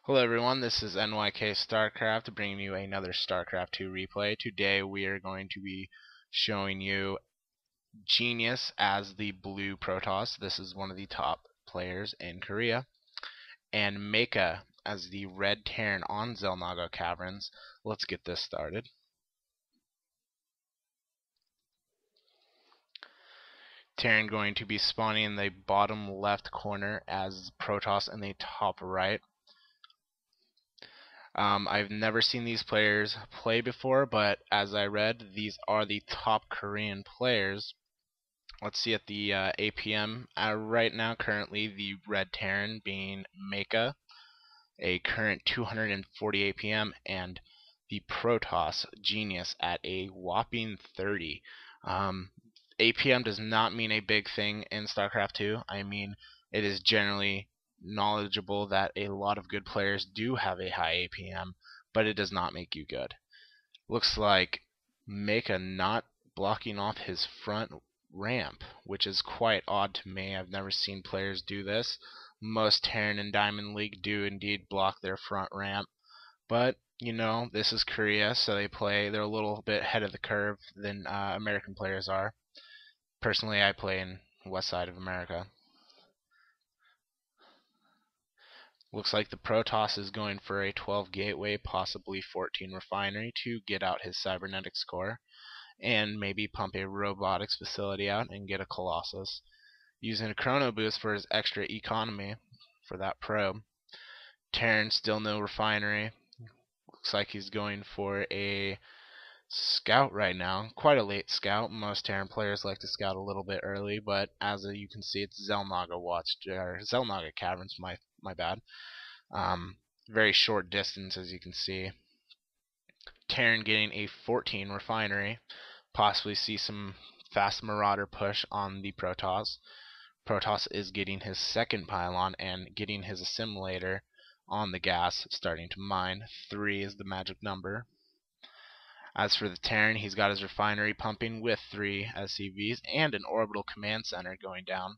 Hello everyone, this is NYK StarCraft bringing you another StarCraft 2 replay. Today we are going to be showing you Genius as the blue Protoss. This is one of the top players in Korea. And Maka as the red Terran on Xel'Naga Caverns. Let's get this started. Terran going to be spawning in the bottom left corner as Protoss in the top right. I've never seen these players play before, but as I read, these are the top Korean players. Let's see at the APM right now. Currently, the red Terran being Maka, a current 240 APM, and the Protoss Genius at a whopping 30. APM does not mean a big thing in StarCraft 2. I mean, it is generally knowledgeable that a lot of good players do have a high APM, but it does not make you good. Looks like Maka not blocking off his front ramp, which is quite odd to me. I've never seen players do this. Most Terran and Diamond League do indeed block their front ramp, but you know, this is Korea, so they're a little bit ahead of the curve than American players are. Personally, I play in west side of America. Looks like the Protoss is going for a 12 gateway, possibly 14 refinery to get out his cybernetics core, and maybe pump a robotics facility out and get a Colossus. Using a chrono boost for his extra economy for that probe. Terran still no refinery. Looks like he's going for a scout right now. Quite a late scout. Most Terran players like to scout a little bit early, but as you can see, it's Xel'Naga Caverns. My bad. Very short distance, as you can see. Terran getting a 14 refinery. Possibly see some fast Marauder push on the Protoss. Protoss is getting his second pylon and getting his assimilator on the gas, starting to mine. 3 is the magic number. As for the Terran, he's got his refinery pumping with 3 SCVs and an orbital command center going down.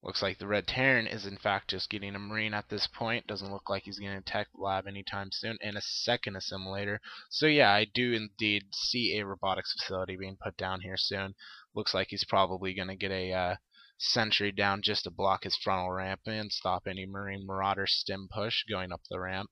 Looks like the red Terran is in fact just getting a Marine at this point. Doesn't look like he's getting a tech lab anytime soon, and a second assimilator. So yeah, I do indeed see a robotics facility being put down here soon. Looks like he's probably going to get a sentry down just to block his frontal ramp and stop any Marine Marauder stim push going up the ramp.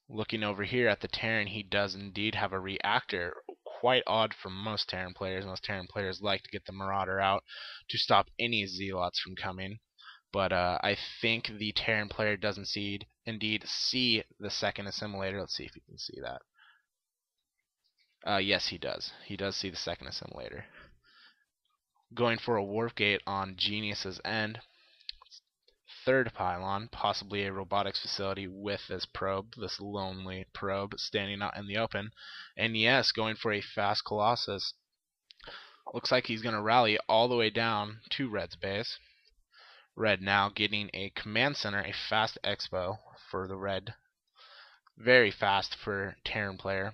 Looking over here at the Terran, he does indeed have a reactor. Quite odd for most Terran players. Most Terran players like to get the Marauder out to stop any Zealots from coming. But I think the Terran player doesn't indeed see the second assimilator. Let's see if you can see that. Yes, he does. He does see the second assimilator. Going for a warp gate on Genius's end. Third pylon, possibly a robotics facility with this probe, this lonely probe standing out in the open. And yes, going for a fast Colossus. Looks like he's going to rally all the way down to Red's base. Red now getting a command center, a fast expo for the Red. Very fast for Terran player.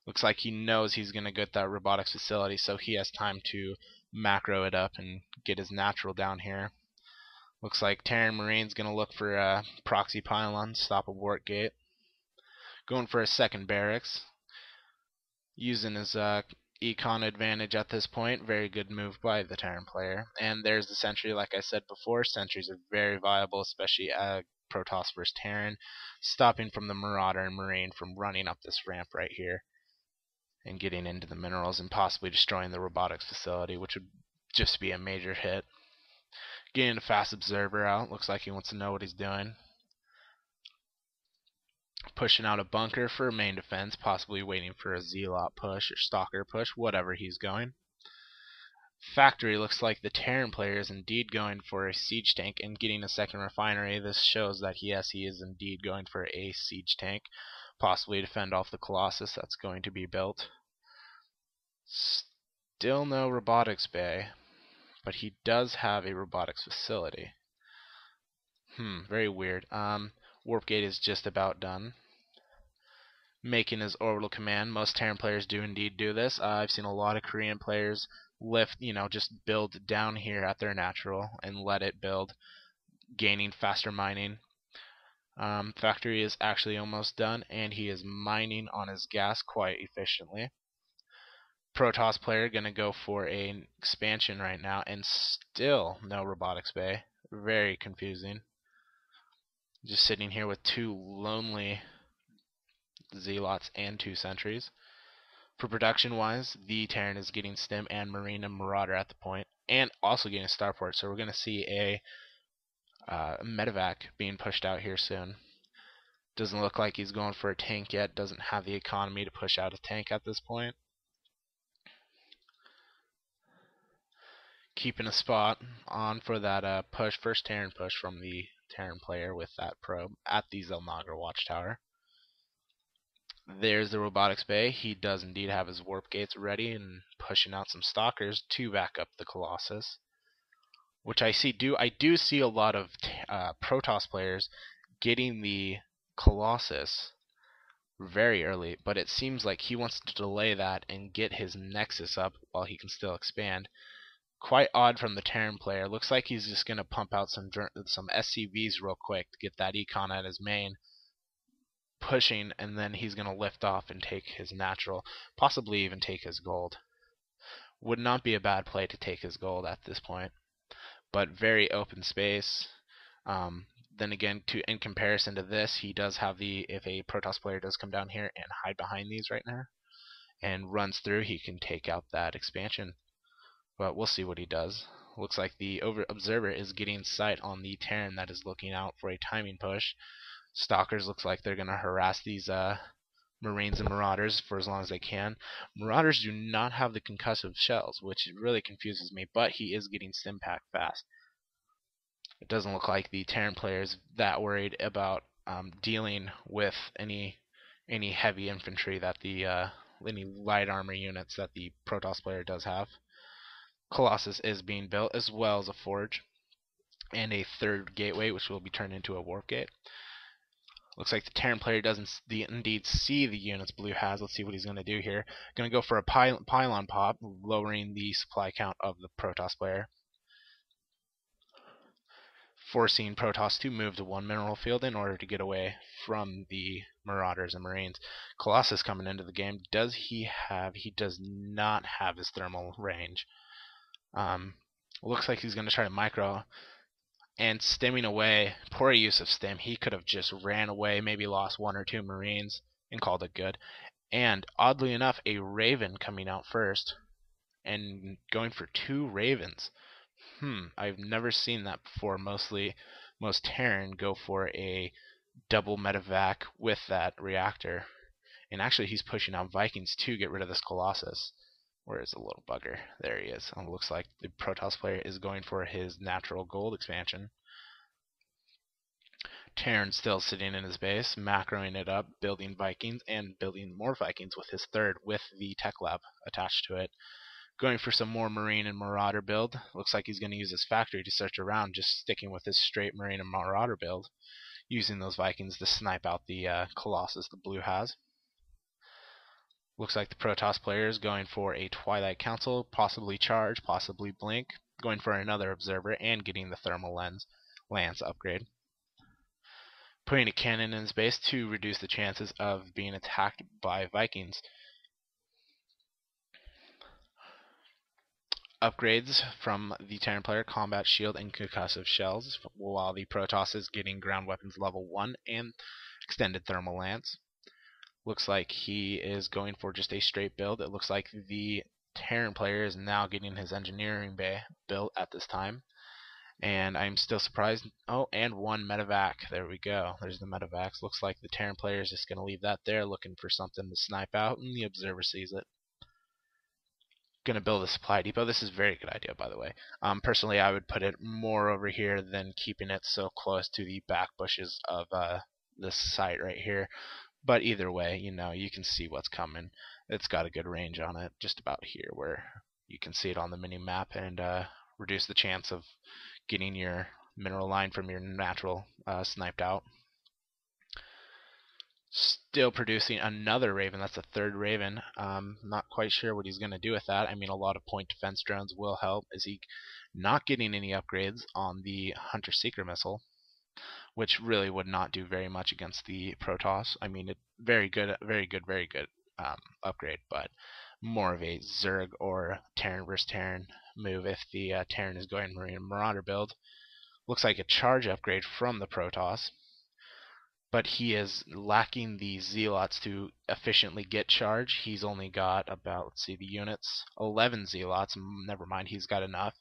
Looks like he knows he's going to get that robotics facility, so he has time to macro it up and get his natural down here. Looks like Terran Marine's going to look for a proxy pylon, stop a warp gate. Going for a second barracks. Using his econ advantage at this point. Very good move by the Terran player. And there's the sentry, like I said before. Sentries are very viable, especially Protoss versus Terran. Stopping from the Marauder and Marine from running up this ramp right here. And getting into the minerals and possibly destroying the robotics facility, which would just be a major hit. Getting a fast observer out. Looks like he wants to know what he's doing. Pushing out a bunker for main defense, possibly waiting for a Zealot push or Stalker push, whatever he's going. Factory looks like the Terran player is indeed going for a siege tank and getting a second refinery. This shows that he is indeed going for a siege tank, possibly to fend off the Colossus that's going to be built. Still no robotics bay. But he does have a robotics facility. Very weird. Warp gate is just about done. Making his orbital command. Most Terran players do indeed do this. I've seen a lot of Korean players just build down here at their natural and let it build. gaining faster mining. Factory is actually almost done, and he is mining on his gas quite efficiently. Protoss player gonna go for an expansion right now, and still no robotics bay. Very confusing. Just sitting here with two lonely zealots and two sentries. For production wise, the Terran is getting Stim and Marine and Marauder at the point, and also getting a starport. So we're gonna see a medevac being pushed out here soon. Doesn't look like he's going for a tank yet. Doesn't have the economy to push out a tank at this point. Keeping a spot on for that first Terran push from the Terran player with that probe at the Zelnaga watchtower. There's the robotics bay. He does indeed have his warp gates ready and pushing out some stalkers to back up the Colossus. Which I do see a lot of Protoss players getting the Colossus very early, but it seems like he wants to delay that and get his Nexus up while he can still expand. Quite odd from the Terran player. Looks like he's just going to pump out some SCVs real quick to get that econ at his main, pushing, and then he's going to lift off and take his natural, possibly even take his gold. Would not be a bad play to take his gold at this point, but very open space. Then again, in comparison to this, he does have if a Protoss player does come down here and hide behind these right now and runs through, he can take out that expansion. But we'll see what he does. Looks like the observer is getting sight on the Terran that is looking out for a timing push. Stalkers looks like they're going to harass these Marines and Marauders for as long as they can. Marauders do not have the concussive shells, which really confuses me, but he is getting Stimpack fast. It doesn't look like the Terran player is that worried about dealing with any heavy infantry that any light armor units that the Protoss player does have. Colossus is being built, as well as a forge and a third gateway, which will be turned into a warp gate. Looks like the Terran player doesn't indeed see the units Blue has. Let's see what he's going to do here. Going to go for a pylon pop, lowering the supply count of the Protoss player, forcing Protoss to move to one mineral field in order to get away from the Marauders and Marines. Colossus coming into the game. Does he have? He does not have his thermal range. Looks like he's going to try to micro and stimming away. Poor use of stim. He could have just ran away, maybe lost one or two Marines and called it good. And oddly enough, a Raven coming out first and going for two Ravens. I've never seen that before. Most Terran go for a double medevac with that reactor. And actually he's pushing out Vikings to get rid of this Colossus. Where is the little bugger? There he is. It looks like the Protoss player is going for his natural gold expansion. Terran still sitting in his base, macroing it up, building Vikings, and building more Vikings with his third with the tech lab attached to it. Going for some more Marine and Marauder build. Looks like he's going to use his factory to search around, just sticking with his straight Marine and Marauder build, using those Vikings to snipe out the Colossus the Blue has. Looks like the Protoss player is going for a Twilight Council, possibly Charge, possibly Blink, going for another Observer, and getting the Thermal Lance upgrade. Putting a cannon in his base to reduce the chances of being attacked by Vikings. Upgrades from the Terran player, Combat Shield and Concussive Shells, while the Protoss is getting Ground Weapons level 1 and Extended Thermal Lance. Looks like he is going for just a straight build. It looks like the Terran player is now getting his engineering bay built at this time. And I'm still surprised. Oh, and one medevac. There we go. There's the medevacs. Looks like the Terran player is just going to leave that there, looking for something to snipe out, and the observer sees it. Going to build a supply depot. This is a very good idea, by the way. Personally, I would put it more over here than keeping it so close to the back bushes of this site right here. But either way, you can see what's coming. It's got a good range on it, just about here where you can see it on the mini map, and reduce the chance of getting your mineral line from your natural sniped out. Still producing another Raven. That's a third Raven. Not quite sure what he's going to do with that. I mean, a lot of point defense drones will help as he not getting any upgrades on the Hunter-Seeker missile, which really would not do very much against the Protoss. I mean, very good upgrade, but more of a Zerg or Terran versus Terran move if the Terran is going Marine Marauder build. Looks like a charge upgrade from the Protoss, but he is lacking the Zealots to efficiently get charge. He's only got about, let's see, the units, 11 Zealots. Never mind, he's got enough.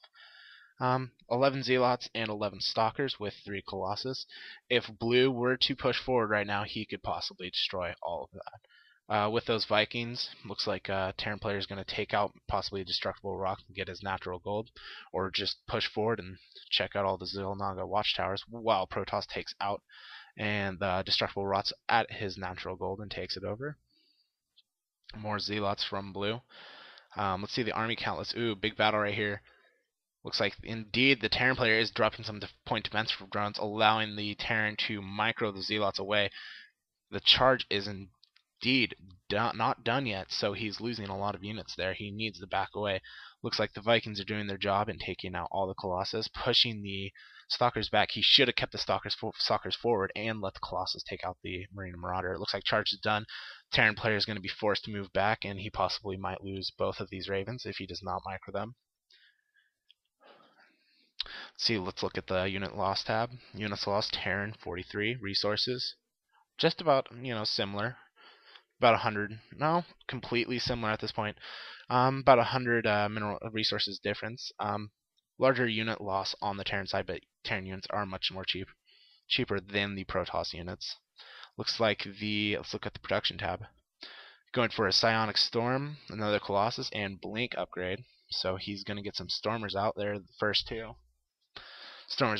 11 Zealots and 11 Stalkers with 3 Colossus. If Blue were to push forward right now, he could possibly destroy all of that. With those Vikings, looks like Terran player is going to take out possibly a Destructible Rock and get his natural gold, or just push forward and check out all the Xil'Naga watchtowers while Protoss takes out and the Destructible Rots at his natural gold and takes it over. More Zealots from Blue. Let's see the army countless. Ooh, big battle right here. Looks like indeed the Terran player is dropping some point defensive drones, allowing the Terran to micro the Zealots away. The charge is indeed not done yet, so he's losing a lot of units there. He needs to back away. Looks like the Vikings are doing their job and taking out all the Colossus, pushing the Stalkers back. He should have kept the Stalkers forward and let the Colossus take out the Marine Marauder. It looks like charge is done. Terran player is going to be forced to move back, and he possibly might lose both of these Ravens if he does not micro them. Let's look at the unit loss tab. Units lost, Terran 43, resources just about, similar. About 100, no, completely similar at this point. About 100 mineral resources difference. Larger unit loss on the Terran side, but Terran units are much more cheaper than the Protoss units. Let's look at the production tab. Going for a Psionic Storm, another Colossus, and Blink upgrade. So he's going to get some Stormers out there, the first two. Stormers